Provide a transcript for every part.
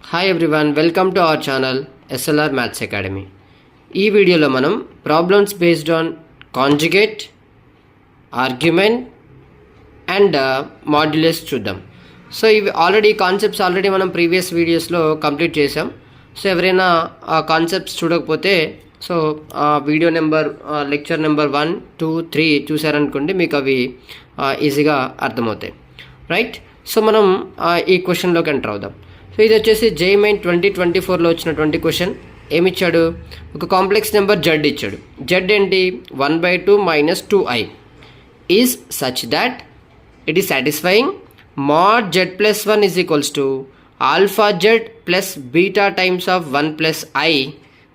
Hi everyone, welcome to our channel SLR maths academy. ఈ వీడియోలో మనం problems based on conjugate, argument and modulus చూద్దాం. So ఇవి concepts already మనం previous వీడియోస్లో కంప్లీట్ చేసాం. సో ఎవరైనా ఆ కాన్సెప్ట్స్ చూడకపోతే so video number lecture number 1, 2, 3 చూసారనుకోండి, మీకు అవి ఈజీగా అర్థమవుతాయి. రైట్. సో మనం ఈ క్వశ్చన్లోకి ఎంటర్ అవుదాం. సో ఇది వచ్చేసి జేఈఈ మెయిన్ 2024లో వచ్చినటువంటి క్వశ్చన్. ఏమిచ్చాడు? ఒక కాంప్లెక్స్ నెంబర్ జెడ్ ఇచ్చాడు. జెడ్ ఏంటి? 1/2 - 2i is such that it is satisfying mod z + 1 is equals to alpha z + beta times of 1 + i,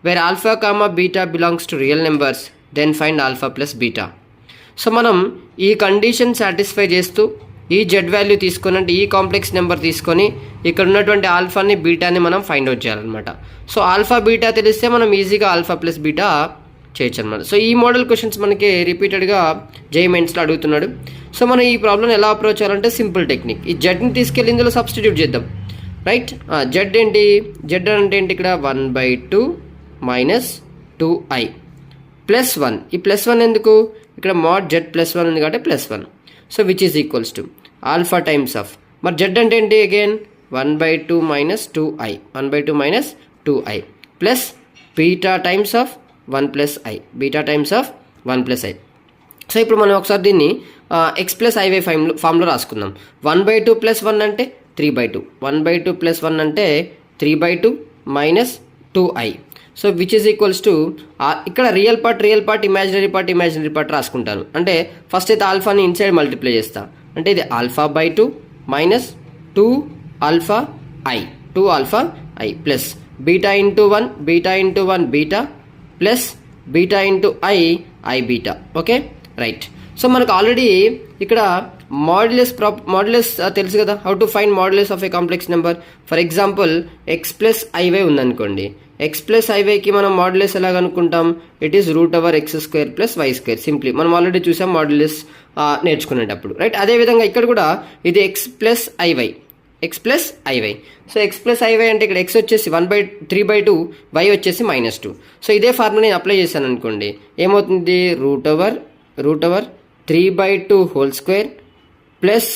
where alpha, beta belongs to real numbers, then find alpha + beta. So మనం ఈ condition satisfy చేస్తూ ఈ Z value తీసుకొని, అంటే ఈ complex number తీసుకొని ఇక్కడ ఉన్నటువంటి ఆల్ఫాని బీటాని మనం ఫైండ్ అవుట్ చేయాలన్నమాట. సో ఆల్ఫా బీటా తెలిస్తే మనం ఈజీగా ఆల్ఫా + బీటా చేయొచ్చు అనమాట. సో ఈ మోడల్ క్వశ్చన్స్ మనకి రిపీటెడ్గా జేఈఈ మెయిన్స్లో అడుగుతున్నాడు. సో మనం ఈ ప్రాబ్లం ఎలా అప్రోచ్ చేయాలంటే సింపుల్ టెక్నిక్. ఈ జెడ్ని తీసుకెళ్ళి ఇందులో సబ్స్టిట్యూట్ చేద్దాం. రైట్. జెడ్ ఏంటి? జెడ్ అంటే ఏంటి? ఇక్కడ 1/2 - 2i +1. ఈ +1 ఎందుకు? ఇక్కడ mod z + 1 ఉంది కాబట్టి +1. So which is equals to alpha times of, మరి జెడ్ అంటే ఏంటి? Again 1/2 - 2i, 1/2 - 2i plus beta times of 1 + i, beta times of 1 + i. So ఇప్పుడు మనం ఒకసారి దీన్ని x + iy ఫామ్లో రాసుకుందాం. 1/2 + 1 అంటే 3/2, 1/2 + 1 అంటే 3/2 - 2i. So which is equals to, ఇక్కడ రియల్ పార్ట్, ఇమాజినరీ పార్ట్ రాసుకుంటాను. అంటే ఫస్ట్ అయితే ఆల్ఫాని ఇన్సైడ్ మల్టిప్లై చేస్తా. అంటే ఇది α/2 - 2 alpha i, 2 alpha i plus beta into 1 beta plus beta into i beta. Okay, right. So మనకు ఆల్రెడీ ఇక్కడ మాడ్యులస్ తెలుసు కదా, how to find modulus of a complex number. For example x + iy ఉందనుకోండి. x + iy మనం modulus ఎలా కనుక్కుంటాం? It is √x² + y². Simply మనం already చూసాం మాడ్యులస్ నేర్చుకునేటప్పుడు. రైట్. అదేవిధంగా ఇక్కడ కూడా ఇది x + iy. So x + iy అంటే ఇక్కడ x వచ్చేసి 3/2, y వచ్చేసి -2. సో ఇదే ఫార్ములా నేను అప్లై చేశాను అనుకోండి, ఏమవుతుంది? √3/2 whole square plus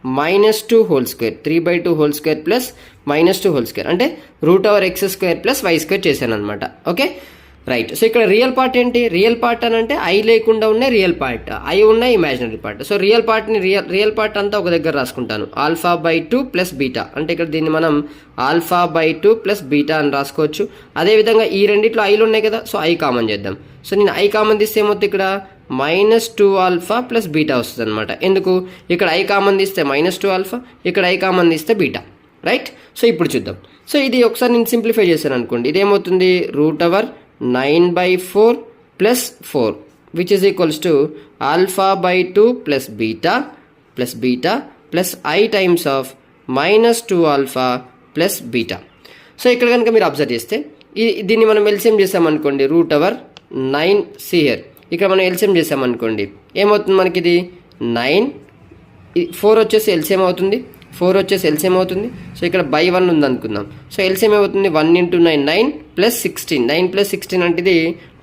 -2 whole square, 3/2 whole square plus -2 whole square అంటే √x² + y² చేశాను అనమాట. Okay, right. సో ఇక్కడ రియల్ పార్ట్ ఏంటి? రియల్ పార్ట్ అని అంటే ఐ లేకుండా ఉన్న రియల్ పార్ట్, ఐ ఉన్న imaginary part. So real part అంతా ఒక దగ్గర రాసుకుంటాను. α/2 + బీటా అంటే ఇక్కడ దీన్ని మనం α/2 + బీటా అని రాసుకోవచ్చు. అదేవిధంగా ఈ రెండిట్లో ఐలు ఉన్నాయి కదా, సో ఐ కామన్ చేద్దాం. సో నేను ఐ కామన్ తీస్తే ఏమవుతుంది? ఇక్కడ -2 ఆల్ఫా + బీటా వస్తుంది అనమాట. ఎందుకు? ఇక్కడ ఐ కామన్ తీస్తే -2 ఆల్ఫా, ఇక్కడ ఐ కామన్ తీస్తే బీటా. రైట్. సో ఇప్పుడు చూద్దాం. సో ఇది ఒకసారి నేను సింప్లిఫై చేశాను అనుకోండి, ఇదేమవుతుంది? √9/4 + 4 which is equals to α/2 + beta plus i times of -2 alpha plus beta. So ఇక్కడ కనుక మీరు అబ్జర్వ్ చేస్తే దీన్ని మనం ఎల్సిఎం చేసామనుకోండి, √9 సియర్ ఇక్కడ మనం ఎల్సిఎం చేసామనుకోండి, ఏమవుతుంది మనకి? ఇది 9, 4 వచ్చేసి ఎల్సిఎం అవుతుంది, 4 వచ్చేసి ఎల్సిఎం అవుతుంది. సో ఇక్కడ బై 1 ఉంది అనుకుందాం. సో ఎల్సిఎం ఏమవుతుంది? 1 × 9, 9 + 16, 9 + 16 అంటే ఇది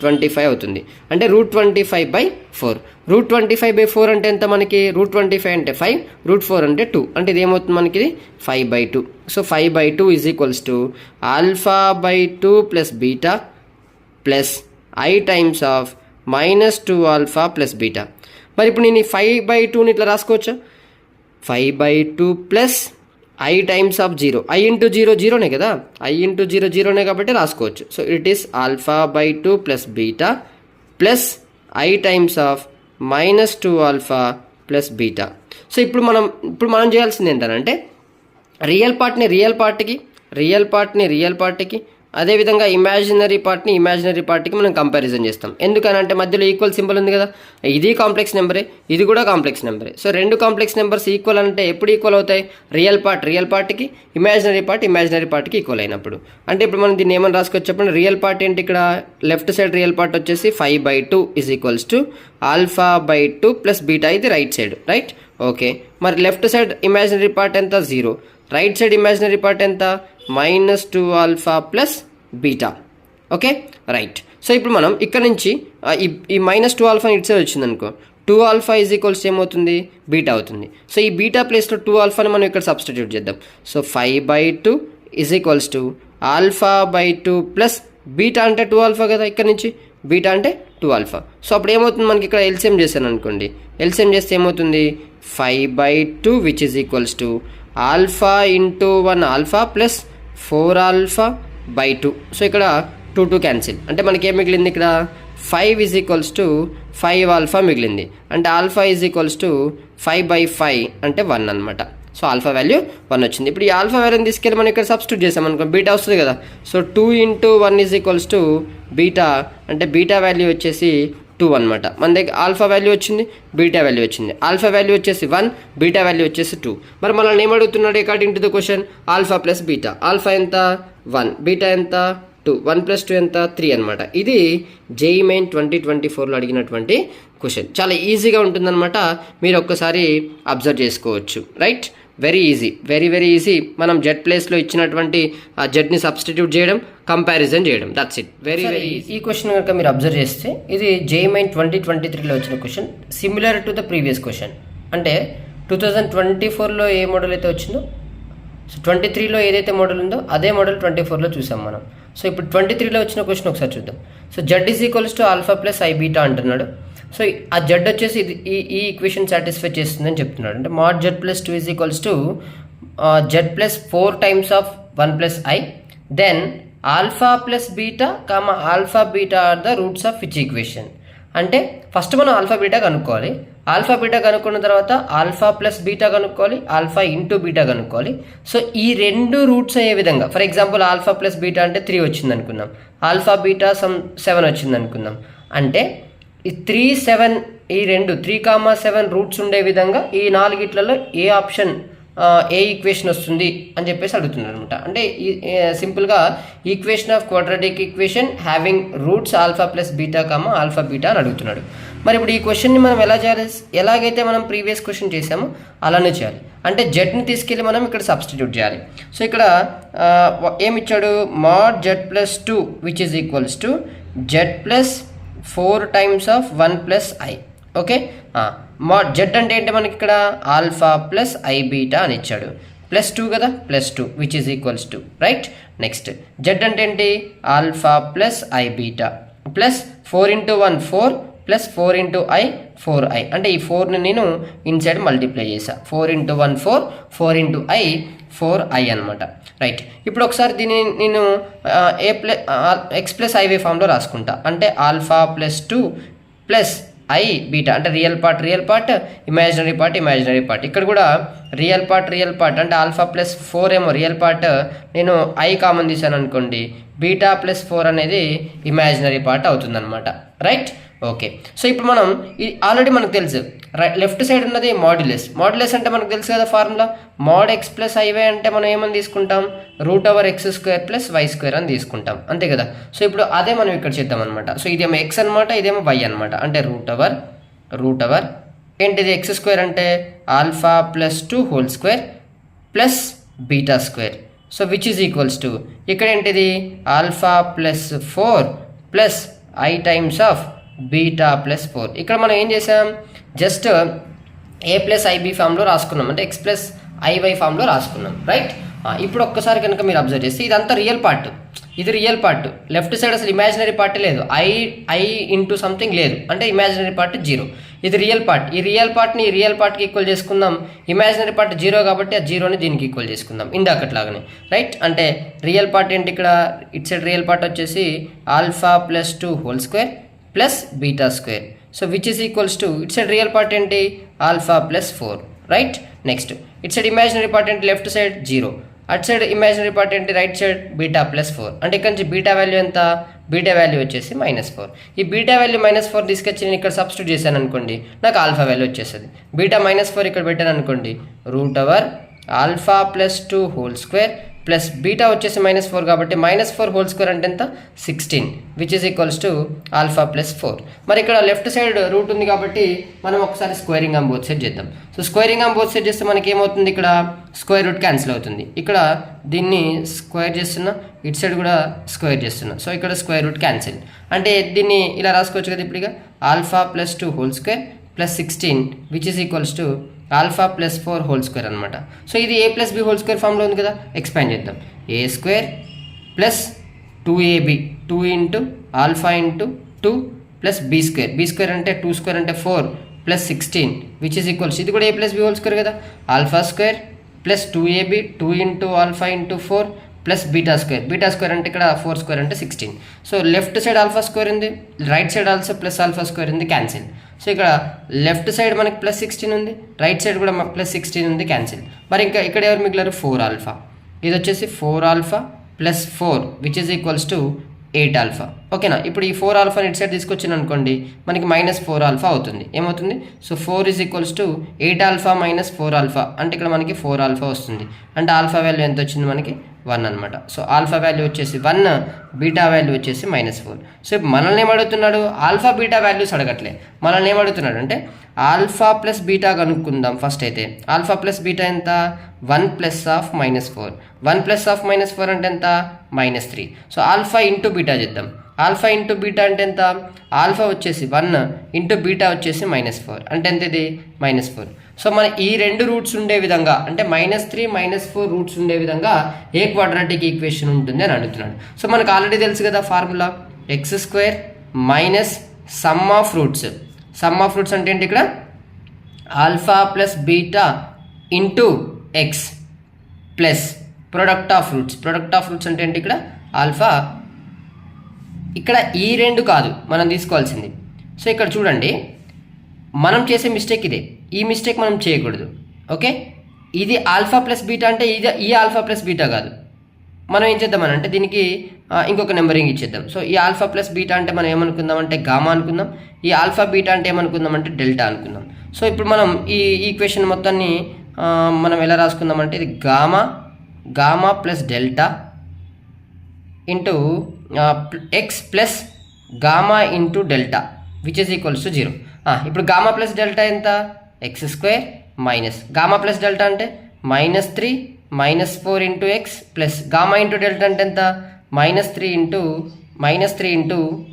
25 అవుతుంది. అంటే √25/4. √25/4 అంటే ఎంత మనకి? √25 అంటే 5, √4 అంటే 2, అంటే ఇది ఏమవుతుంది మనకి? 5/2. So 5/2 is equals to α/2 + beta plus i times of -2 alpha plus beta. మరి ఇప్పుడు నేను ఈ 5/2ని ఇట్లా రాసుకోవచ్చా? 5/2 plus i times of 0, i × 0 0నే కదా, i × 0 0నే కాబట్టి రాసుకోవచ్చు. So it is α/2 + beta plus i times of -2 alpha plus beta. So ఇప్పుడు మనం చేయాల్సింది ఏంటంటే రియల్ పార్ట్ని రియల్ పార్ట్కి అదేవిధంగా ఇమాజినరీ పార్ట్కి మనం కంపారిజన్ చేస్తాం. ఎందుకనంటే మధ్యలో ఈక్వల్ సింబల్ ఉంది కదా, ఇది కాంప్లెక్స్ నెంబరే, ఇది కూడా కాంప్లెక్స్ నెంబరే. సో రెండు కాంప్లెక్స్ నెంబర్స్ ఈక్వల్ అంటే ఎప్పుడు ఈక్వల్ అవుతాయి? రియల్ పార్ట్కి ఇమాజినరీ పార్ట్కి ఈక్వల్ అయినప్పుడు. అంటే ఇప్పుడు మనం దీన్ని ఏమని రాసుకోవచ్చు చెప్పండి? రియల్ పార్ట్ ఏంటి? ఇక్కడ లెఫ్ట్ సైడ్ రియల్ పార్ట్ వచ్చేసి 5/2 ఈజ్ ఈక్వల్స్ టు α/2 + బీటా, ఇది రైట్ సైడ్. రైట్. ఓకే, మరి లెఫ్ట్ సైడ్ ఇమాజినరీ పార్ట్ ఎంత? 0. రైట్ సైడ్ ఇమాజినరీ పార్ట్ ఎంత? -2 alpha plus beta. Okay right. So ఇప్పుడు మనం ఇక్కడ నుంచి ఈ -2 ఆల్ఫా ఇటు సైడ్ వచ్చింది అనుకో, 2 ఆల్ఫా ఈజ్ ఈక్వల్స్ ఏమవుతుంది, బీటా అవుతుంది. సో ఈ బీటా ప్లేస్లో 2 ఆల్ఫాని మనం ఇక్కడ సబ్స్టిట్యూట్ చేద్దాం. So 5/2 is equals to α/2 plus beta అంటే 2 ఆల్ఫా కదా, ఇక్కడ నుంచి బీటా అంటే 2 ఆల్ఫా. సో అప్పుడు ఏమవుతుంది, మనకి ఇక్కడ ఎల్సిఎం చేశాను అనుకోండి, ఎల్సిఎం చేస్తే ఏమవుతుంది 5/2 which is equals to alpha into 1 alpha plus 4α/2. So ఇక్కడ 2 క్యాన్సిల్, అంటే మనకి ఏం మిగిలింది ఇక్కడ 5 ఈజ్ ఈక్వల్స్ టు 5 ఆల్ఫా మిగిలింది. అంటే ఆల్ఫా ఈజ్ ఈక్వల్స్ టు 5/5 అంటే 1 అనమాట. సో ఆల్ఫా వాల్యూ 1 వచ్చింది. ఇప్పుడు ఈ ఆల్ఫా వాల్యూని తీసుకెళ్ళి మనం ఇక్కడ సబ్స్టిట్యూట్ చేసాం అనుకో, బీటా వస్తుంది కదా. So 2 × 1 is equals to beta, అంటే బీటా వాల్యూ వచ్చేసి 2 అనమాట. మన దగ్గర ఆల్ఫా వాల్యూ వచ్చింది, బీటా వాల్యూ వచ్చింది. ఆల్ఫా వాల్యూ వచ్చేసి 1, బీటా వాల్యూ వచ్చేసి 2. మరి మనల్ని ఏమడుగుతున్నాడు according to the question, alpha plus beta. Alpha ఎంత 1, బీటా ఎంత 2, 1 + 2 ఎంత 3 అనమాట. ఇది JEE Main 2024లో అడిగినటువంటి క్వశ్చన్. చాలా ఈజీగా ఉంటుందన్నమాట, మీరు ఒక్కసారి అబ్జర్వ్ చేసుకోవచ్చు. Right, very easy, very easy. మనం జెడ్ ప్లేస్లో ఇచ్చినటువంటి ఆ జెడ్ని సబ్స్టిట్యూట్ చేయడం, కంపారిజన్ చేయడం, దట్స్ ఇట్. వెరీ ఈ క్వశ్చన్ కనుక మీరు అబ్జర్వ్ చేస్తే ఇది JEE Main 2023లో వచ్చిన question, similar to the previous question. అంటే 2024లో ఏ మోడల్ అయితే వచ్చిందో, సో 23లో ఏదైతే మోడల్ ఉందో అదే మోడల్ 24లో చూసాం మనం. సో ఇప్పుడు 23లో వచ్చిన క్వశ్చన్ ఒకసారి చూద్దాం. So Z is equals to alpha plus I beta అంటున్నాడు. సో ఆ జెడ్ వచ్చేసి ఈ ఈక్వేషన్ సాటిస్ఫై చేస్తుందని చెప్తున్నాడు. అంటే mod z + 2 is equals to z + 4 times of 1 + i, then alpha plus beta comma alpha beta are the roots of which equation. అంటే first మనం alpha beta కనుక్కోవాలి, ఆల్ఫా బీటా కనుక్కున్న తర్వాత ఆల్ఫా ప్లస్ బీటా కనుక్కోవాలి, alpha into beta కనుక్కోవాలి. So ఈ రెండు roots అయ్యే విధంగా, for example alpha plus beta అంటే 3 వచ్చింది అనుకుందాం, ఆల్ఫా బీటా 7 వచ్చింది అనుకుందాం. అంటే ఈ 3, 7 ఈ రెండు 3, 7 రూట్స్ ఉండే విధంగా ఈ 4 ఏ ఆప్షన్ ఏ ఈక్వేషన్ వస్తుంది అని చెప్పేసి అడుగుతున్నారు అనమాట. అంటే సింపుల్గా equation of quadratic equation having roots alpha plus beta comma alpha beta అని అడుగుతున్నాడు. మరి ఇప్పుడు ఈ క్వశ్చన్ని మనం ఎలా చేయాలి, ఎలాగైతే మనం ప్రీవియస్ క్వశ్చన్ చేసామో అలానే చేయాలి. అంటే జెడ్ని తీసుకెళ్ళి మనం ఇక్కడ సబ్స్టిట్యూట్ చేయాలి. సో ఇక్కడ ఏమి ఇచ్చాడు, mod z + 2 which is equals to z + 4 times of 1 + i. Okay, mod z అంటే ఏంటి, మనకి ఇక్కడ ఆల్ఫా ప్లస్ ఐ బీటా అని ఇచ్చాడు, +2 కదా, +2 which is equals to right. Next z అంటే ఏంటి, alpha plus I beta plus 4 × 1 4 plus 4 × i 4i. అంటే ఈ 4ని నేను ఇన్సైడ్ మల్టిప్లై చేసా, 4 × 1 4, 4 × i 4i అనమాట. రైట్, ఇప్పుడు ఒకసారి దీన్ని నేను x + iy ఫామ్లో రాసుకుంటా. అంటే ఆల్ఫా +2 ప్లస్ ఐ బీటా, అంటే రియల్ పార్ట్ ఇమాజినరీ పార్ట్. ఇక్కడ కూడా రియల్ పార్ట్ అంటే ఆల్ఫా + 4 ఏమో రియల్ పార్ట్, నేను ఐ కామన్ తీసాను అనుకోండి, బీటా + 4 అనేది ఇమాజినరీ పార్ట్ అవుతుందన్నమాట. Right, okay. సో ఇప్పుడు మనం ఆల్రెడీ మనకు తెలుసు, లెఫ్ట్ సైడ్ ఉన్నది మాడ్యులస్ అంటే మనకు తెలుసు కదా ఫార్ములా, mod x + iy అంటే మనం ఏమని తీసుకుంటాం, √x² + y² అని తీసుకుంటాం, అంతే కదా. సో ఇప్పుడు అదే మనం ఇక్కడ చేద్దాం అనమాట. సో ఇదేమో x అనమాట, ఇదేమో y అనమాట. అంటే రూట్ ఏంటిది, x² అంటే alpha + 2 whole square plus beta square. So which is equals to, ఇక్కడ ఏంటిది alpha + 4 plus i times of beta + 4. ఇక్కడ మనం ఏం చేసాం, జస్ట్ a + ib ఫామ్లో రాసుకున్నాం, అంటే x + iy ఫామ్లో రాసుకున్నాం. రైట్, ఇప్పుడు ఒక్కసారి కనుక మీరు అబ్జర్వ్ చేస్తే ఇదంతా రియల్ పార్ట్, ఇది రియల్ పార్ట్. లెఫ్ట్ సైడ్ అసలు ఇమాజినరీ పార్ట్ లేదు, ఐ ఇంటూ సంథింగ్ లేదు, అంటే ఇమాజినరీ పార్ట్ 0. ఇది రియల్ పార్ట్, ఈ రియల్ పార్ట్ని ఈ రియల్ పార్ట్కి ఈక్వల్ చేసుకుందాం. ఇమాజినరీ పార్ట్ 0 కాబట్టి ఆ 0ని దీనికి ఈక్వల్ చేసుకుందాం ఇందాకట్లాగానే. రైట్, అంటే రియల్ పార్ట్ ఏంటి, ఇక్కడ ఇట్ సైడ్ రియల్ పార్ట్ వచ్చేసి alpha + 2 whole square plus beta square. So which is equals to, it side real part ఏంటి alpha + 4. Right, next it side imaginary part ఏంటి, left side 0, at side imaginary part ఏంటి, right side beta + 4. అంటే ఇక్కడ నుంచి beta value ఎంత, beta value వచ్చేసి -4. ఈ beta value -4 తీసుకొచ్చి నేను ఇక్కడ సబ్స్టిట్యూట్ చేశాను అనుకోండి, నాకు ఆల్ఫా వాల్యూ వచ్చేస్తుంది. బీటా -4 ఇక్కడ పెట్టాను అనుకోండి, √alpha + 2 whole square plus beta వచ్చేసి -4 కాబట్టి -4 హోల్ స్క్వేర్ అంటే ఎంత 16 which is equals to alpha plus 4. మరి ఇక్కడ లెఫ్ట్ సైడ్ రూట్ ఉంది కాబట్టి మనం ఒకసారి స్క్వేరింగ్ ఆన్ బోత్ సైడ్ చేద్దాం. So squaring on both side చేస్తే మనకి ఏమవుతుంది, ఇక్కడ స్క్వేర్ రూట్ క్యాన్సిల్ అవుతుంది. ఇక్కడ దీన్ని స్క్వేర్ చేస్తున్నా, ఇటు సైడ్ కూడా స్క్వేర్ చేస్తున్నా. సో ఇక్కడ స్క్వేర్ రూట్ క్యాన్సిల్ అంటే దీన్ని ఇలా రాసుకోవచ్చు కదా. ఇప్పుడు ఇక alpha plus 2 whole square plus 16 which is equals to alpha plus 4 whole square అనమాట. సో ఇది a plus B whole square ఫామ్లో ఉంది కదా, ఎక్స్పాండ్ చేద్దాం. A square plus 2ab 2 into alpha into 2 plus B square అంటే 2 స్క్వేర్ అంటే 4 plus 16 which is equals, ఇది కూడా a plus B whole square కదా, alpha square plus 2ab 2 into alpha into 4 plus beta square అంటే ఇక్కడ 4 square అంటే 16. So left side alpha square ఉంది, right side also plus alpha square ఉంది, cancel. So ఇక్కడ left side మనకి plus 16 ఉంది, right side కూడా ప్లస్ 16 ఉంది, క్యాన్సిల్. మరి ఇంకా ఇక్కడ ఎవరు మిగిలారు, 4 ఆల్ఫా. ఇది వచ్చేసి 4 alpha plus 4 which is equals to 8 alpha. ఓకేనా. ఇప్పుడు ఈ 4 ఆల్ఫాని ఇటు సైడ్ తీసుకొచ్చిన అనుకోండి మనకి -4 ఆల్ఫా అవుతుంది. ఏమవుతుంది, so 4 is equals to 8 alpha -4 alpha అంటే ఇక్కడ మనకి 4 ఆల్ఫా వస్తుంది. అంటే ఆల్ఫా వాల్యూ ఎంత వచ్చింది మనకి 1 అనమాట. సో ఆల్ఫా వాల్యూ వచ్చేసి 1, బీటా వాల్యూ వచ్చేసి -4. సో మనల్ని ఏమడుగుతున్నాడు, ఆల్ఫా బీటా వాల్యూస్ అడగట్లే, మనల్ని ఏమడుగుతున్నాడు అంటే ఆల్ఫా ప్లస్ బీటా కనుక్కుందాం ఫస్ట్. అయితే ఆల్ఫా ప్లస్ బీటా ఎంత, 1 ప్లస్ ఆఫ్ -4. 1 ప్లస్ ఆఫ్ -4 అంటే ఎంత, -3. సో ఆల్ఫా ఇంటూ బీటా చేద్దాం. ఆల్ఫా ఇంటూ బీటా అంటే ఎంత, ఆల్ఫా వచ్చేసి 1 ఇంటూ బీటా వచ్చేసి -4 అంటే ఎంత, ఇది -4. సో మన ఈ రెండు రూట్స్ ఉండే విధంగా అంటే -3 -4 రూట్స్ ఉండే విధంగా ఏ క్వాడ్రాటిక్ ఈక్వేషన్ ఉంటుంది అని అడుగుతున్నాడు. సో మనకు ఆల్రెడీ తెలుసు కదా formula, x² minus sum of roots. Some of roots అంటే ఏంటి, ఇక్కడ alpha plus beta into X plus product of roots. Product of roots అంటే ఏంటి, ఇక్కడ ఆల్ఫా. ఇక్కడ ఈ రెండు కాదు మనం తీసుకోవాల్సింది. సో ఇక్కడ చూడండి మనం చేసే మిస్టేక్ ఇదే, ఈ మిస్టేక్ మనం చేయకూడదు. ఓకే, ఇది ఆల్ఫా ప్లస్ బీటా అంటే ఈ ఆల్ఫా ప్లస్ బీటా కాదు. మనం ఏం చేద్దామని అంటే దీనికి ఇంకొక నెంబరింగ్ ఇచ్చేద్దాం. సో ఈ ఆల్ఫా ప్లస్ బీటా అంటే మనం ఏమనుకుందాం అంటే గామా అనుకుందాం. ఈ ఆల్ఫా బీటా అంటే ఏమనుకుందాం అంటే డెల్టా అనుకుందాం. సో ఇప్పుడు మనం ఈ ఈక్వేషన్ మొత్తాన్ని మనం ఎలా రాసుకుందాం అంటే ఇది gamma plus delta into X plus gamma into delta which is equals to 0. ఇప్పుడు గామా ప్లస్ డెల్టా ఎంత, x² minus gamma plus delta అంటే -3 -4 into X plus gamma into delta అంటే ఎంత, -3 ఇంటూ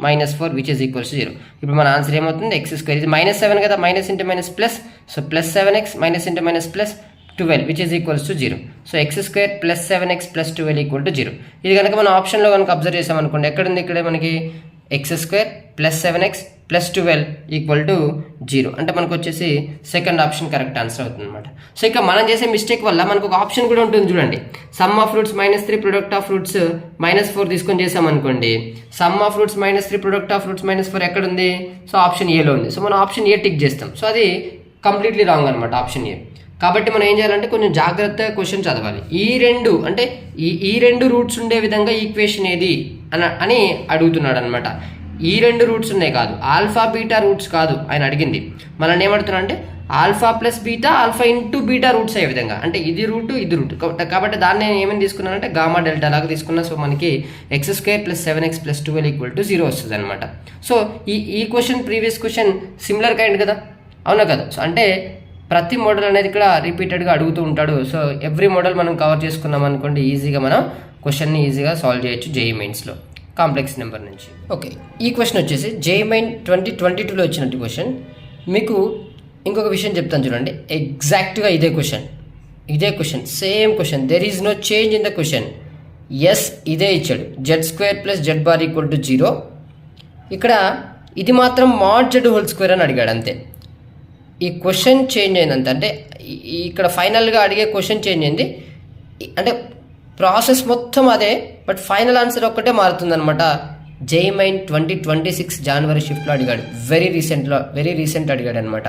-4 విచ్ ఈస్ ఈక్వల్స్ 0. ఇప్పుడు మన answer ఏమవుతుంది, x². ఇది -7 కదా, minus into minus plus, so +7x minus into minus plus 12 which is equals to 0. So x² + 7x + 12 equal to 0. ఇది కనుక మనం ఆప్షన్లో కనుక అబ్జర్వ్ చేసామనుకోండి, ఎక్కడుంది, ఇక్కడే మనకి x² + 7x + 12 ఈక్వల్ టు 0 అంటే మనకు వచ్చేసి సెకండ్ ఆప్షన్ కరెక్ట్ ఆన్సర్ అవుతుంది అనమాట. సో ఇక మనం చేసే మిస్టేక్ వల్ల మనకు ఒక ఆప్షన్ కూడా ఉంటుంది చూడండి, some of roots -3 product of roots -4 తీసుకొని చేసామనుకోండి. Some of roots -3 product of roots -4 ఎక్కడ ఉంది, సో ఆప్షన్ ఏలో ఉంది. సో మనం ఆప్షన్ ఏ టిక్ చేస్తాం. సో అది కంప్లీట్లీ రాంగ్ అనమాట ఆప్షన్ ఏ. కాబట్టి మనం ఏం చేయాలంటే కొంచెం జాగ్రత్తగా క్వశ్చన్ చదవాలి. ఈ రెండు అంటే ఈ రెండు రూట్స్ ఉండే విధంగా ఈక్వేషన్ ఏది అని అడుగుతున్నాడు అనమాట. ఈ రెండు రూట్స్ ఉన్నాయి కాదు, ఆల్ఫా బీటా రూట్స్ కాదు ఆయన అడిగింది. మనల్ని ఏమడుతున్నా అంటే alpha plus beta, alpha into beta roots అయ్యే విధంగా, అంటే ఇది రూట్ ఇది రూట్. కాబట్టి దాన్ని నేను ఏమేమి తీసుకున్నానంటే గామా డెల్టా లాగా తీసుకున్నా. సో మనకి x² + 7x + 12 ఈక్వల్ టు 0 వస్తుంది అనమాట. సో ఈ question previous question similar kind కదా, అవునా కదా. సో అంటే ప్రతి మోడల్ అనేది ఇక్కడ రిపీటెడ్గా అడుగుతూ ఉంటాడు. సో ఎవ్రీ మోడల్ మనం కవర్ చేసుకున్నాం అనుకోండి, ఈజీగా మనం క్వశ్చన్ని ఈజీగా సాల్వ్ చేయొచ్చు జేఈఈ మెయిన్స్లో కాంప్లెక్స్ నెంబర్ నుంచి. ఓకే, ఈ క్వశ్చన్ వచ్చేసి జేఈఈ మెయిన్ 2022లో వచ్చినట్టు క్వశ్చన్. మీకు ఇంకొక విషయం చెప్తాను చూడండి, ఎగ్జాక్ట్గా ఇదే question same question, there is no change in the question. Yes ఇదే ఇచ్చాడు, z² + z bar = 0. ఇక్కడ ఇది మాత్రం mod z హోల్ స్క్వేర్ అని అడిగాడు అంతే. ఈ క్వశ్చన్ చేంజ్ అయిందంత, అంటే ఇక్కడ ఫైనల్గా అడిగే క్వశ్చన్ చేంజ్ అయింది, అంటే ప్రాసెస్ మొత్తం అదే, బట్ ఫైనల్ ఆన్సర్ ఒక్కటే మారుతుందన్నమాట. జేఈఈ మెయిన్ 2026 జనవరి షిఫ్ట్లో అడిగాడు, వెరీ రీసెంట్ అడిగాడు అనమాట.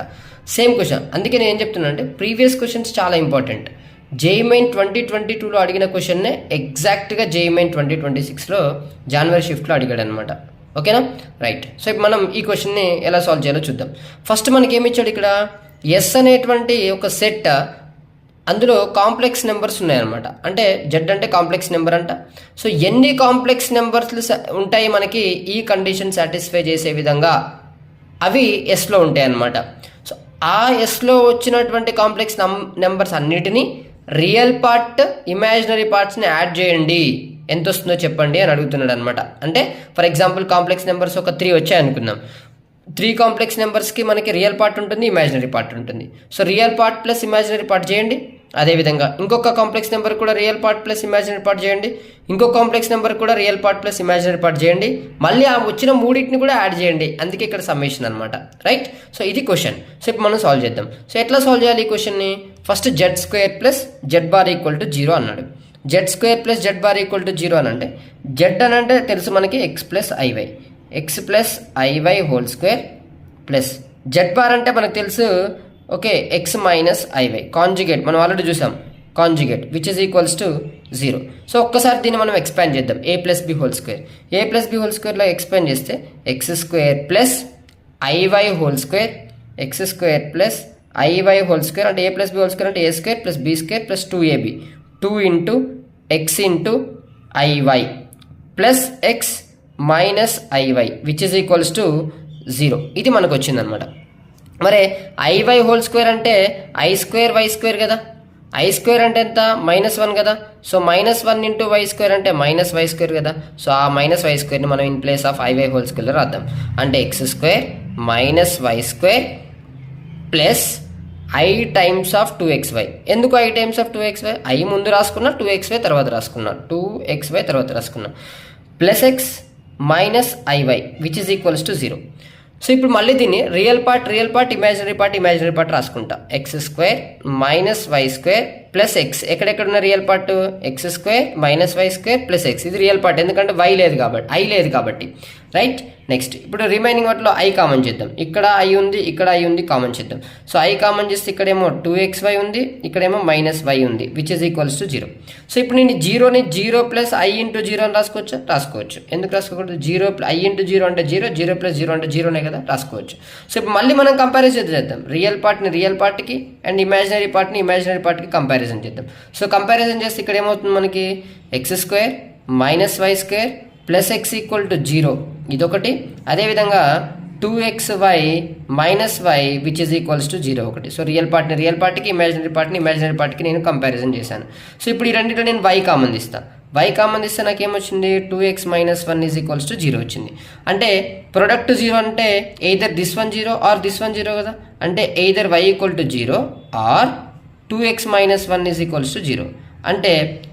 Same question. అందుకే నేను ఏం చెప్తున్నాను అంటే ప్రీవియస్ క్వశ్చన్స్ చాలా ఇంపార్టెంట్. జేఈఈ మెయిన్ 2022లో అడిగిన క్వశ్చన్నే ఎగ్జాక్ట్గా జేఈఈ మెయిన్ 2026లో జనవరి షిఫ్ట్లో అడిగాడు అనమాట. ఓకేనా, రైట్. సో ఇప్పుడు మనం ఈ క్వశ్చన్ని ఎలా సాల్వ్ చేయాలో చూద్దాం. ఫస్ట్ మనకి ఏమి ఇచ్చాడు, ఇక్కడ ఎస్ అనేటువంటి ఒక సెట్ అందులో కాంప్లెక్స్ నెంబర్స్ ఉన్నాయన్నమాట. అంటే జెడ్ అంటే కాంప్లెక్స్ నెంబర్ అంట. సో ఎన్ని కాంప్లెక్స్ నెంబర్స్ ఉంటాయి మనకి ఈ కండిషన్ సాటిస్ఫై చేసే విధంగా, అవి ఎస్లో ఉంటాయి అన్నమాట. సో ఆ ఎస్లో వచ్చినటువంటి కాంప్లెక్స్ నెంబర్స్ అన్నిటినీ రియల్ పార్ట్ ఇమాజినరీ పార్ట్స్ని యాడ్ చేయండి, ఎంత వస్తుందో చెప్పండి అని అడుగుతున్నాడు అనమాట. అంటే ఫర్ ఎగ్జాంపుల్ కాంప్లెక్స్ నెంబర్స్ ఒక 3 వచ్చాయి అనుకుందాం. 3 కాంప్లెక్స్ నెంబర్స్కి మనకి రియల్ పార్ట్ ఉంటుంది, ఇమాజినరీ పార్ట్ ఉంటుంది. So real part plus imaginary part చేయండి. అదేవిధంగా ఇంకొక కాంప్లెక్స్ నెంబర్ కూడా real part plus imaginary part చేయండి. ఇంకో కాంప్లెక్స్ నెంబర్ కూడా real part plus imaginary part చేయండి. మళ్ళీ ఆ వచ్చిన మూడింటిని కూడా యాడ్ చేయండి. అందుకే ఇక్కడ సమ్మేషన్ అనమాట, రైట్? సో ఇది క్వశ్చన్. సో ఇప్పుడు మనం సాల్వ్ చేద్దాం. సో ఎట్లా సాల్వ్ చేయాలి ఈ క్వశ్చన్ని? First Z square plus Z bar equal to 0 అన్నాడు. Z square plus Z bar equal to 0 అని అంటే జెడ్ అని అంటే తెలుసు మనకి X plus I Y, X plus I Y whole square plus Z bar అంటే మనకు తెలుసు okay X minus I Y conjugate, మనం ఆల్రెడీ చూసాం conjugate which is equals to 0. So ఒక్కసారి దీన్ని మనం ఎక్స్పాండ్ చేద్దాం. A plus B whole square, A plus B whole స్క్వేర్లో ఎక్స్పాండ్ చేస్తే X square plus I Y whole square, X square plus I Y whole square అంటే A plus B whole square అంటే A square plus B square plus 2ab, 2 into X into I Y plus X minus I Y which is equals to 0. ఇది మనకు వచ్చిందనమాట. మరి I Y whole square అంటే I square Y square కదా, I square అంటే ఎంత -1 కదా. సో -1 ఇంటూ వై స్క్వేర్ అంటే మైనస్ వై స్క్వేర్ కదా. సో ఆ మైనస్ వై స్క్వేర్ని మనం in place of I Y whole స్క్వేర్లో రాద్దాం. అంటే X square minus why square plus I times of 2xy. ఎందుకు I times of 2xy? I ముందు రాసుకున్నా, 2xy తర్వాత రాసుకున్నా, 2xy తర్వాత రాసుకున్నా, plus X minus I Y which is equals to 0. So ఇప్పుడు మళ్ళీ దీన్ని రియల్ పార్ట్ ఇమాజినరీ పార్ట్ రాసుకుంటా. X square minus why square plus X, ఎక్కడెక్కడున్న real part X square minus why square plus X, ఇది రియల్ పార్ట్ ఎందుకంటే I లేదు కాబట్టి, right? Next ఇప్పుడు రిమైనింగ్ వాటిలో ఐ కామన్ చేద్దాం. ఇక్కడ ఐ ఉంది, ఇక్కడ ఐ ఉంది, కామన్ చేద్దాం. సో ఐ కామన్ చేస్తే ఇక్కడేమో 2xy ఉంది, ఇక్కడేమో -y ఉంది which is equals to 0. So ఇప్పుడు నేను 0 ప్లస్ ఐ ఇంటూ 0 అని రాసుకోవచ్చు. ఎందుకు రాసుకోకూడదు? 0 ఐ ఇంటూ 0 అంటే 0 ప్లస్ 0 అంటే 0నే కదా, రాసుకోవచ్చు. సో ఇప్పుడు మళ్ళీ మనం కంపారిజన్ చేద్దాం. రియల్ పార్ట్కి అండ్ ఇమాజినరీ పార్ట్కి కంపారిజన్ చేద్దాం. సో కంపారిజన్ చేస్తే ఇక్కడ ఏమవుతుంది మనకి x square minus why square plus x equal to 0 ఇదొకటి, అదేవిధంగా 2xy minus y which is equals to 0 ఒకటి. సో రియల్ పార్ట్కి ఇమాజినరీ పార్ట్కి నేను కంపారిజన్ చేశాను. సో ఇప్పుడు ఈ రెండింటిలో నేను y కామన్ తీస్తే నాకు ఏమొచ్చింది? 2x minus 1 is equals to 0 వచ్చింది. అంటే ప్రొడక్ట్ 0 అంటే either this one 0 or this one 0 కదా. అంటే either y equal to 0 or 2x minus 1 is equals to 0. అంటే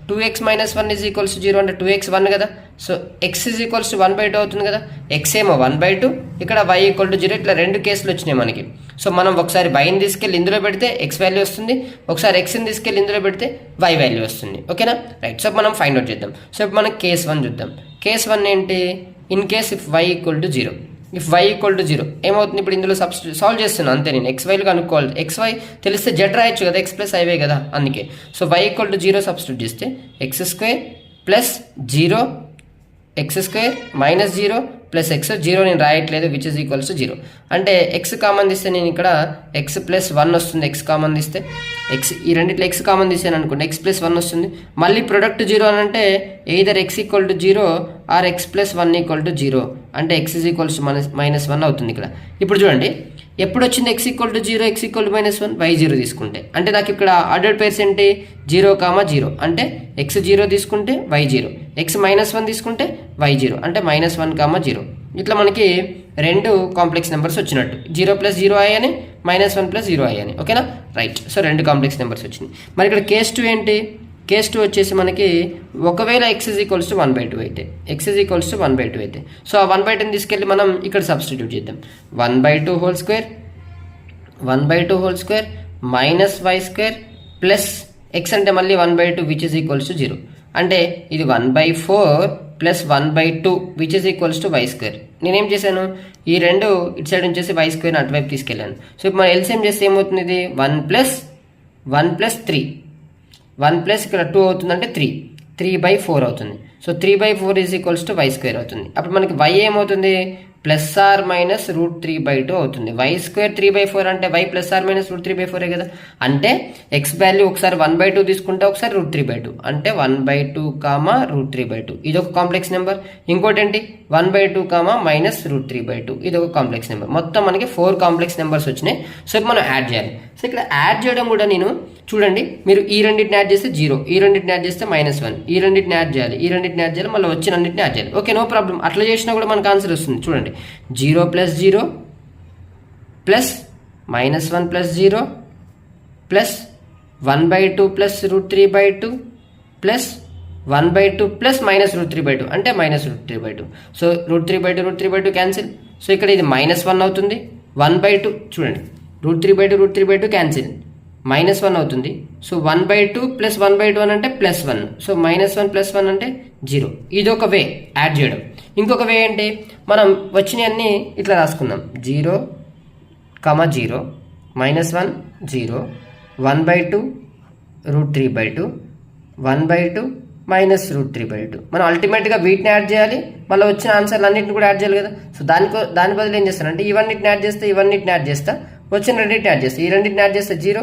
2x minus 1 is equals to 0 అంటే 2x 1 కదా. So x is equals to 1/2 అవుతుంది కదా. x ఏమో 1/2, ఇక్కడ y ఈక్వల్ టు 0. ఇట్లా రెండు కేసులు వచ్చినాయి మనకి. సో మనం ఒకసారి yని తీసుకెళ్ళి ఇందులో పెడితే x వాల్యూ వస్తుంది, ఒకసారి xని తీసుకెళ్ళి ఇందులో పెడితే y వాల్యూ వస్తుంది. ఓకేనా, రైట్? సో మనం ఫైండ్ అవుట్ చేద్దాం. సో ఇప్పుడు మనం కేస్ 1 చూద్దాం. కేస్ 1 ఏంటి? In case if y equal to 0, ఏమవుతుంది? ఇప్పుడు ఇందులో సాల్వ్ చేస్తున్నాను అంతే. నేను xyలు కనుక్కోవాలి. xy తెలిస్తే జెడ్ రాయొచ్చు కదా, x ప్లస్ ఐవే కదా, అందుకే. So y equal to 0 substitute చేస్తే X square plus 0 X square minus 0 plus X 0 నేను రాయట్లేదు విచ్ ఇస్ ఈక్వల్స్ టు 0. అంటే ఎక్స్ కామన్ తీస్తే నేను ఇక్కడ ఎక్స్ ప్లస్ 1 వస్తుంది. ఎక్స్ కామన్ తీస్తే ఎక్స్, ఈ రెండిట్లో ఎక్స్ కామన్ తీసాను అనుకోండి, ఎక్స్ ప్లస్ 1 వస్తుంది. మళ్ళీ ప్రొడక్ట్ 0 అని అంటే either x equal to 0 or x plus 1 equal to 0. అంటే ఎక్స్ ఈజ్ ఈక్వల్స్ టు -1 అవుతుంది ఇక్కడ. ఇప్పుడు చూడండి ఎప్పుడు వచ్చింది X equal to 0, X equal to -1, y 0 తీసుకుంటే. అంటే నాకు ఇక్కడ ఆర్డర్డ్ పేర్స్ ఏంటి? 0, అంటే ఎక్స్ 0 తీసుకుంటే y 0, ఎక్స్ -1 తీసుకుంటే y 0, అంటే -1, 0. ఇట్లా మనకి రెండు కాంప్లెక్స్ నెంబర్స్ వచ్చినట్టు, 0 ప్లస్ 0 i అని, -1 ప్లస్ 0 i అని. ఓకేనా, రైట్? సో రెండు కాంప్లెక్స్ నెంబర్స్ వచ్చినాయి. మరి ఇక్కడ కేస్ 2 ఏంటి? కేస్ 2 వచ్చేసి మనకి ఒకవేళ ఎక్స్ ఈజ్ ఈక్వల్స్ టు 1/2 అయితే, అయితే సో ఆ 1/2ని తీసుకెళ్ళి మనం ఇక్కడ సబ్స్టిట్యూట్ చేద్దాం. 1/2 whole square minus why square plus x అంటే మళ్ళీ 1/2 విచ్ ఇస్ ఈక్వల్స్ టు 0. అంటే ఇది 1/4 plus 1/2 which is equals to y square. నేనేం చేశాను? ఈ రెండు ఇటు సైడ్ వచ్చేసి వై స్క్వేర్ని అటువైపు తీసుకెళ్ళాను. సో ఇప్పుడు మనం ఎల్సిఎం చేస్తే ఏమవుతుంది? ఇది 1 ప్లస్ 3, 1 ప్లస్ ఇక్కడ 2 అవుతుందంటే 3/4 అవుతుంది. So 3/4 is equals to y square అవుతుంది. అప్పుడు మనకి y ఏమవుతుంది? ప్లస్ ఆర్ మైనస్ √3/2 అవుతుంది. వై స్క్వేర్ 3/4 అంటే వై ప్లస్ ఆర్ మైనస్ √3/4 కదా. అంటే ఎక్స్ వాల్యూ ఒకసారి 1/2 తీసుకుంటే ఒకసారి √3/2 అంటే 1/2 √3/2 ఇది ఒక కాంప్లెక్స్ నెంబర్. ఇంకోటి ఏంటి 1/2 మైనస్ √3/2 ఇది ఒక కాంప్లెక్స్ నెంబర్. మొత్తం మనకి 4 కాంప్లెక్స్ నెంబర్స్ వచ్చినాయి. సో ఇప్పుడు మనం యాడ్ చేయాలి. సో ఇక్కడ యాడ్ చేయడం కూడా నేను చూడండి, మీరు ఈ రెండింటిని యాడ్ చేస్తే 0, ఈ రెండింటిని యాడ్ చేస్తే -1, ఈ రెండింటిని యాడ్ చేయాలి, ఈ రెండింటిని యాడ్ చేయాలి, మళ్ళీ వచ్చిన అన్నింటిని యాడ్ చేయాలి. Okay, no problem. అట్లా చేసినా కూడా మనకు ఆన్సర్ వస్తుంది. చూడండి 0 + 0 plus -1 + 0 plus 1/2 plus √3/2 plus 1/2 plus -√3/2 అంటే -√3/2. So √3/2 cancel. సో ఇక్కడ ఇది -1 అవుతుంది. 1/2 చూడండి, √3/2 క్యాన్సిల్, -1 అవుతుంది. సో 1/2 ప్లస్ 1/2 అంటే +1. సో -1 + 1 అంటే 0. ఇది ఒక వే యాడ్ చేయడం. ఇంకొక వే ఏంటి, మనం వచ్చినవన్నీ ఇట్లా రాసుకుందాం. 0, 0, -1 0, 1/2 √3/2, 1/2 -√3/2. మనం అల్టిమేట్గా వీటిని యాడ్ చేయాలి, మళ్ళీ వచ్చిన ఆన్సర్లు అన్నింటిని కూడా యాడ్ చేయాలి కదా. సో దాని బదులు ఏం చేస్తానంటే ఇవన్నిటిని యాడ్ చేస్తే, ఇవన్నిటిని యాడ్ చేస్తా, వచ్చిన రెండింటిని యాడ్ చేస్తా, ఈ రెండింటిని యాడ్ చేస్తే 0,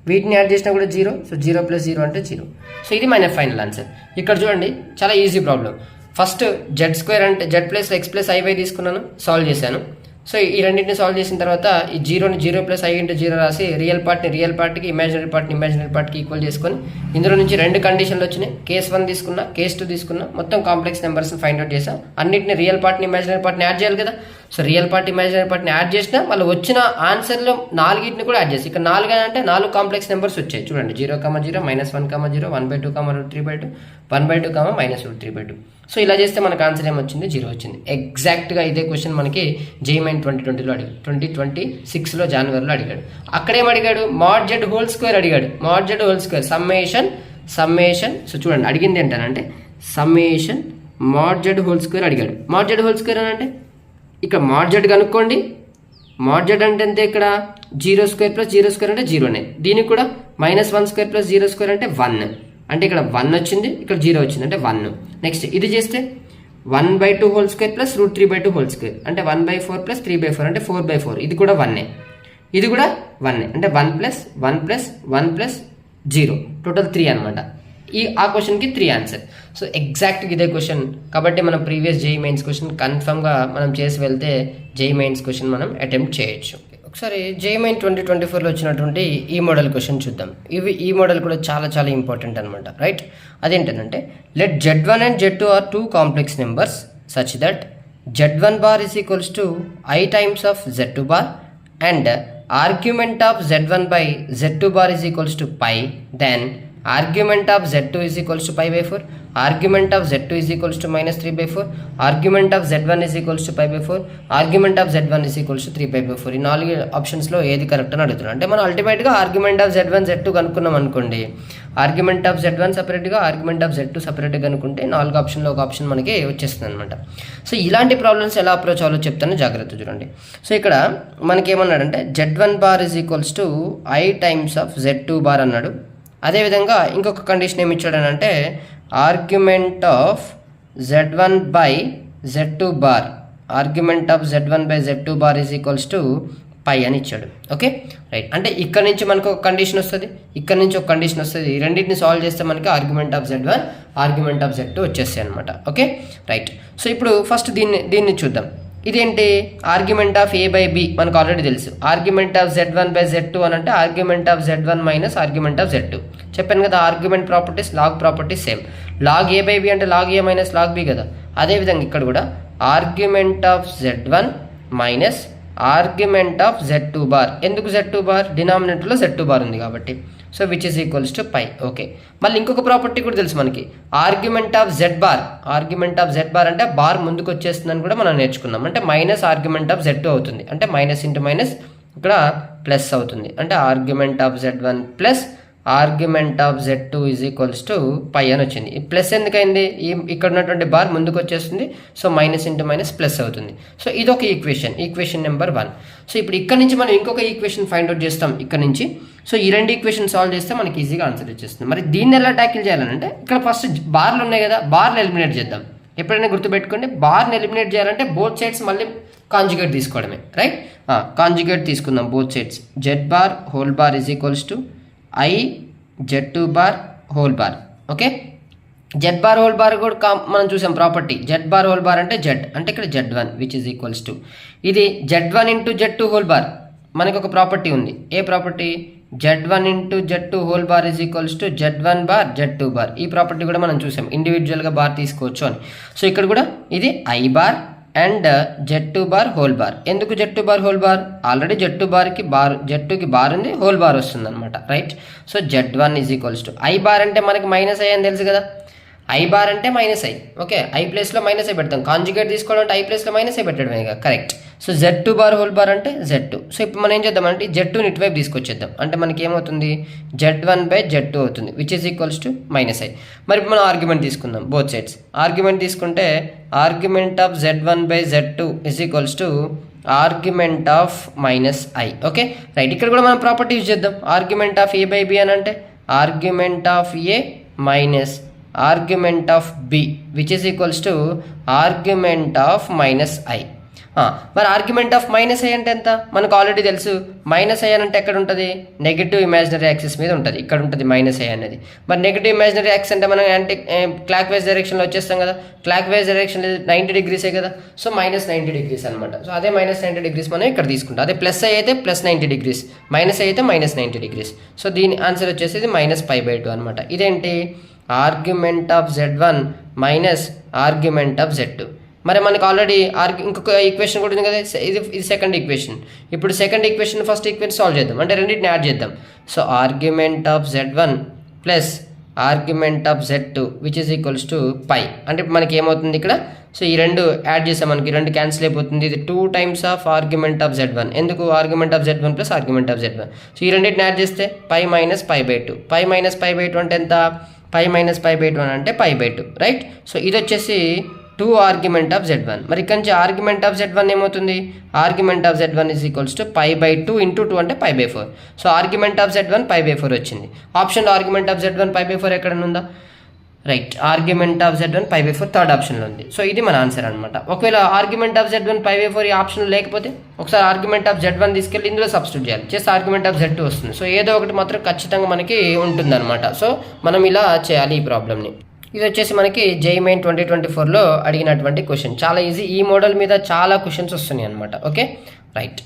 వీటిని యాడ్ చేసినా కూడా 0. సో 0 + 0 అంటే 0. సో ఇది మన ఫైనల్ ఆన్సర్. ఇక్కడ చూడండి, చాలా ఈజీ ప్రాబ్లం. ఫస్ట్ z² అంటే z + x + iy తీసుకున్నాను, సాల్వ్ చేశాను. సో ఈ రెండింటిని సాల్వ్ చేసిన తర్వాత ఈ 0ని 0 + i × 0 రాసి రియల్ పార్ట్ని రియల్ పార్ట్కి, ఇమాజినరీ పార్ట్కి ఈక్వల్ చేసుకొని ఇందులో నుంచి 2 కండిషన్లు వచ్చినాయి. కేస్ 1 తీసుకున్నా, కేస్ 2 తీసుకున్నా, మొత్తం కాంప్లెక్స్ నెంబర్స్ని ఫైండ్ అవుట్ చేసాం. అన్నింటిని రియల్ పార్ట్ని, ఇమాజినరీ పార్ట్ని యాడ్ చేయాలి కదా. సో రియల్ పార్ట్, ఇమాజినరీ పార్ట్ని యాడ్ చేసినా మళ్ళీ వచ్చిన ఆన్సర్లో 4ని కూడా యాడ్ చేసి, ఇక్కడ 4 అంటే 4 కాంప్లెక్స్ నెంబర్స్ వచ్చాయి. చూడండి 0, 0, -1, 0, 1/2 √3/2, 1/2 -√3/2. సో ఇలా చేస్తే మనకు ఆన్సర్ ఏమొచ్చింది, 0 వచ్చింది. ఎగ్జాక్ట్గా ఇదే క్వశ్చన్ మనకి JEE Main 2020లో అడిగాడు, 2026లో జనవరిలో అడిగాడు. అక్కడేం అడిగాడు, mod z² అడిగాడు. mod z² summation. సో చూడండి అడిగింది ఏంటనంటే సమ్మేషన్ mod z² అడిగాడు. mod z² అని అంటే ఇక్కడ mod z కనుక్కోండి. mod z అంటే ఎంత, ఇక్కడ 0² + 0² అంటే 0నే. దీనికి కూడా -1² + 0² అంటే 1. అంటే ఇక్కడ 1 వచ్చింది, ఇక్కడ 0 వచ్చింది అంటే 1. నెక్స్ట్ ఇది చేస్తే 1/2 whole square plus √3/2 whole square అంటే 1/4 ప్లస్ 3/4 అంటే 4/4. ఇది కూడా 1, ఇది కూడా 1 అంటే 1 + 1 + 1 + 0 టోటల్ 3 అనమాట. ఆ క్వశ్చన్కి 3 ఆన్సర్. సో ఎగ్జాక్ట్గా ఇదే క్వశ్చన్ కాబట్టి మనం ప్రీవియస్ JEE Mains క్వశ్చన్ కన్ఫర్మ్గా మనం చేసి వెళ్తే JEE Mains క్వశ్చన్ మనం అటెంప్ట్ చేయొచ్చు. ఒకసారి JEE Main 2024లో వచ్చినటువంటి ఈ మోడల్ క్వశ్చన్ చూద్దాం. ఈ మోడల్ కూడా చాలా చాలా ఇంపార్టెంట్ అనమాట, రైట్. అదేంటంటే let Z1 and Z2 are 2 complex numbers such that Z1 bar is equals to I times of Z2 bar and argument of Z1 by Z2 bar is equals to pi, then argument of Z2 is equals to pi/4, argument of Z2 is equals to -3/4, argument of Z1 is equals to pi/4, argument of Z1 is equals to 3/4. ఈ 4 ఆప్షన్స్లో ఏది correct అని అడుగుతున్నాం. అంటే మనం అల్టిమేట్గా argument of Z1, Z2 కనుక్కున్నాం అనుకోండి, argument of Z1 సపరేట్గా, ఆర్గ్యుమెంట్ ఆఫ్ Z2 సపరేట్గా కనుక్కుంటే 4 ఆప్షన్లో ఒక ఆప్షన్ మనకి వచ్చేస్తుంది అనమాట. సో ఇలాంటి ప్రాబ్లమ్స్ ఎలా అప్రోచ్ అవ్వాలో చెప్తాను, జాగ్రత్త చూడండి. సో ఇక్కడ మనకి ఏమన్నాడంటే Z1 bar is equals to I times of Z2 bar అన్నాడు. అదేవిధంగా ఇంకొక కండిషన్ ఏమి ఇచ్చాడనంటే argument of Z1 by Z2 bar, argument of Z1 by Z2 bar is equals to pi అని ఇచ్చాడు. Okay right. అంటే ఇక్కడ నుంచి మనకు ఒక కండిషన్ వస్తుంది, ఇక్కడ నుంచి ఒక కండిషన్ వస్తుంది. ఈ రెండింటిని సాల్వ్ చేస్తే మనకి argument of Z1, argument of Z2 వచ్చేస్తాయి అనమాట. Okay right. సో ఇప్పుడు ఫస్ట్ దీన్ని చూద్దాం. ఇదేంటి, ఆర్గ్యుమెంట్ ఆఫ్ A/B మనకు ఆల్రెడీ తెలుసు. Argument of Z1 by Z2 అని అంటే argument of Z1 minus argument of Z2. చెప్పాను కదా, argument properties, log properties same. Log A/B అంటే log A minus log B కదా. అదేవిధంగా ఇక్కడ కూడా argument of Z1 minus argument of Z2 bar. ఎందుకు Z2 బార్, డినామినేటర్లో Z2 బార్ ఉంది కాబట్టి. So which is equals to pi. Okay, మళ్ళీ ఇంకొక ప్రాపర్టీ కూడా తెలుసు మనకి, argument of Z bar. Argument of Z bar అంటే బార్ ముందుకు వచ్చేస్తుందని కూడా మనం నేర్చుకున్నాం. అంటే మైనస్ ఆర్గ్యుమెంట్ ఆఫ్ Z2 అవుతుంది, అంటే మైనస్ ఇంటూ మైనస్ ఇక్కడ ప్లస్ అవుతుంది. అంటే argument of Z1 plus argument of Z2 is equals to pi అని వచ్చింది. ఈ ప్లస్ ఎందుకైంది, ఇక్కడ ఉన్నటువంటి బార్ ముందుకు వచ్చేస్తుంది. So minus into minus plus అవుతుంది. సో ఇది ఒక ఈక్వేషన్ నెంబర్ 1. సో ఇప్పుడు ఇక్కడ నుంచి మనం ఇంకొక ఈక్వేషన్ ఫైండ్ అవుట్ చేస్తాం ఇక్కడ నుంచి. సో ఈ 2 ఈక్వేషన్ సాల్వ్ చేస్తే మనకి ఈజీగా ఆన్సర్ వచ్చేస్తుంది. మరి దీన్ని ఎలా ట్యాకిల్ చేయాలంటే ఇక్కడ ఫస్ట్ బార్లు ఉన్నాయి కదా, బార్లు ఎలిమినేట్ చేద్దాం. ఎప్పుడైనా గుర్తుపెట్టుకోండి, బార్ని ఎలిమినేట్ చేయాలంటే బోత్ సైడ్స్ మళ్ళీ కాంజుగేట్ తీసుకోవడమే, రైట్? కాంజుగేట్ తీసుకుందాం both sides. Z bar whole bar is equals to I Z2 bar whole bar. Okay, Z bar whole bar కూడా మనం చూసాం property. Z bar whole bar అంటే జెడ్, అంటే ఇక్కడ Z1 which is equals to ఇది Z1 into Z2 whole bar. మనకి ఒక property ఉంది. ఏ property? Z1 into Z2 whole bar is equals to Z1 bar Z2 bar. ఈ ప్రాపర్టీ కూడా మనం చూసాం, ఇండివిజువల్గా బార్ తీసుకోవచ్చు అని. సో ఇక్కడ కూడా ఇది I bar and Z2 bar whole bar. ఎందుకు Z2 bar whole bar? Already Z2కి బార్ ఉంది, హోల్ బార్ వస్తుంది అనమాట, right? So Z1 is equals to I bar అంటే మనకి మైనస్ ఐ అని తెలుసు కదా. ఐ బార్ అంటే మైనస్ ఐ. ఓకే, ఐ ప్లేస్లో మైనస్ ఐ పెడతాం. కాంజుగేట్ తీసుకోవడం అంటే ఐ ప్లేస్లో మైనస్ ఐ పెట్టడమే కదా, correct. So Z2 bar whole bar అంటే Z2. సో ఇప్పుడు మనం ఏం చేద్దామంటే Z2ని ఇటువైపు తీసుకొచ్చేద్దాం. అంటే మనకి ఏమవుతుంది? Z1 బై Z2 అవుతుంది, which is equals to minus i. మరి ఇప్పుడు మనం ఆర్గ్యుమెంట్ తీసుకుందాం బోత్ సైడ్స్. ఆర్గ్యుమెంట్ తీసుకుంటే argument of Z1 by Z2 is equals to argument of minus I. Okay, right. ఇక్కడ కూడా మనం ప్రాపర్టీ యూజ్ చేద్దాం. Argument of A by B అని అంటే argument of A minus argument of B which is equals to argument of minus i. మరి argument of minus i అంటే ఎంత? మనకు ఆల్రెడీ తెలుసు. మైనస్ ఐ అంటే ఎక్కడ ఉంటుంది? నెగిటివ్ ఇమాజినరీ యాక్సిస్ మీద ఉంటుంది, ఇక్కడ ఉంటుంది మైనస్ ఐ అనేది. మరి నెగిటివ్ ఇమాజినరీ యాక్సిస్ అంటే మనం యాంటీ క్లాక్ వైజ్ డైరెక్షన్లో వచ్చేస్తాం కదా. క్లాక్ వైజ్ డైరెక్షన్ 90 డిగ్రీసే కదా. సో మైనస్ 90 డిగ్రీస్ అనమాట. సో అదే మైనస్ 90 డిగ్రీస్ మనం ఇక్కడ తీసుకుంటాం. అదే ప్లస్ ఐ అయితే ప్లస్ 90 డిగ్రీస్, మైనస్ ఐ అయితే మైనస్ 90 డిగ్రీస్. సో దీని ఆన్సర్ వచ్చేసి మైనస్ π/2 అనమాట. ఇదేంటి? Argument of Z1 minus argument of Z2. మరి మనకు ఆల్రెడీ ఇంకొక ఈక్వేషన్ కూడా ఉంది కదా, ఇది సెకండ్ ఈక్వేషన్. ఇప్పుడు second equation first equation solve చేద్దాం, అంటే రెండింటిని యాడ్ చేద్దాం. So argument of Z1 plus argument of Z2 which is equals to π. అంటే మనకి ఏమవుతుంది ఇక్కడ? సో ఈ రెండు యాడ్ చేసాం, మనకి రెండు క్యాన్సిల్ అయిపోతుంది. ఇది 2 times of argument of Z1. ఎందుకు? Argument of Z1 plus argument of Z1. So ఈ రెండింటిని యాడ్ చేస్తే π మైనస్ π/2. π మైనస్ π/2 అంటే ఎంత? π మైనస్ π/2 అంటే π/2, రైట్? సో ఇది వచ్చేసి 2 ఆర్గ్యుమెంట్ ఆఫ్ Z1. మరి ఇక్కడ నుంచి ఆర్గ్యుమెంట్ ఆఫ్ Z1 ఏమవుతుంది? Argument of Z1 is equals to π/2 into 2 అంటే π/4. సో ఆర్గ్యుమెంట్ ఆఫ్ Z1 π/4 వచ్చింది. ఆప్షన్లో ఆర్గ్యుమెంట్ ఆఫ్ Z1 π/4 ఎక్కడ ఉందా? Right, argument of Z1 π/4 third ఆప్షన్లో ఉంది. సో ఇది మన ఆన్సర్ అనమాట. ఒకవేళ ఆర్గ్యుమెంట్ ఆఫ్ Z1 π/4 ఈ ఆప్షన్ లేకపోతే ఒకసారి ఆర్గ్యుమెంట్ ఆఫ్ Z1 తీసుకెళ్ళి ఇందులో సబ్స్టిట్యూట్ చేయాలి, చేస్తే ఆర్గ్యుమెంట్ ఆఫ్ Z2 వస్తుంది. సో ఏదో ఒకటి మాత్రం ఖచ్చితంగా మనకి ఉంటుందన్నమాట. సో మనం ఇలా చేయాలి ఈ ప్రాబ్లమ్ని. ఇది వచ్చేసి మనకి JEE Main 2024లో అడిగినటువంటి క్వశ్చన్. చాలా ఈజీ. ఈ మోడల్ మీద చాలా క్వశ్చన్స్ వస్తున్నాయి అనమాట. Okay, right.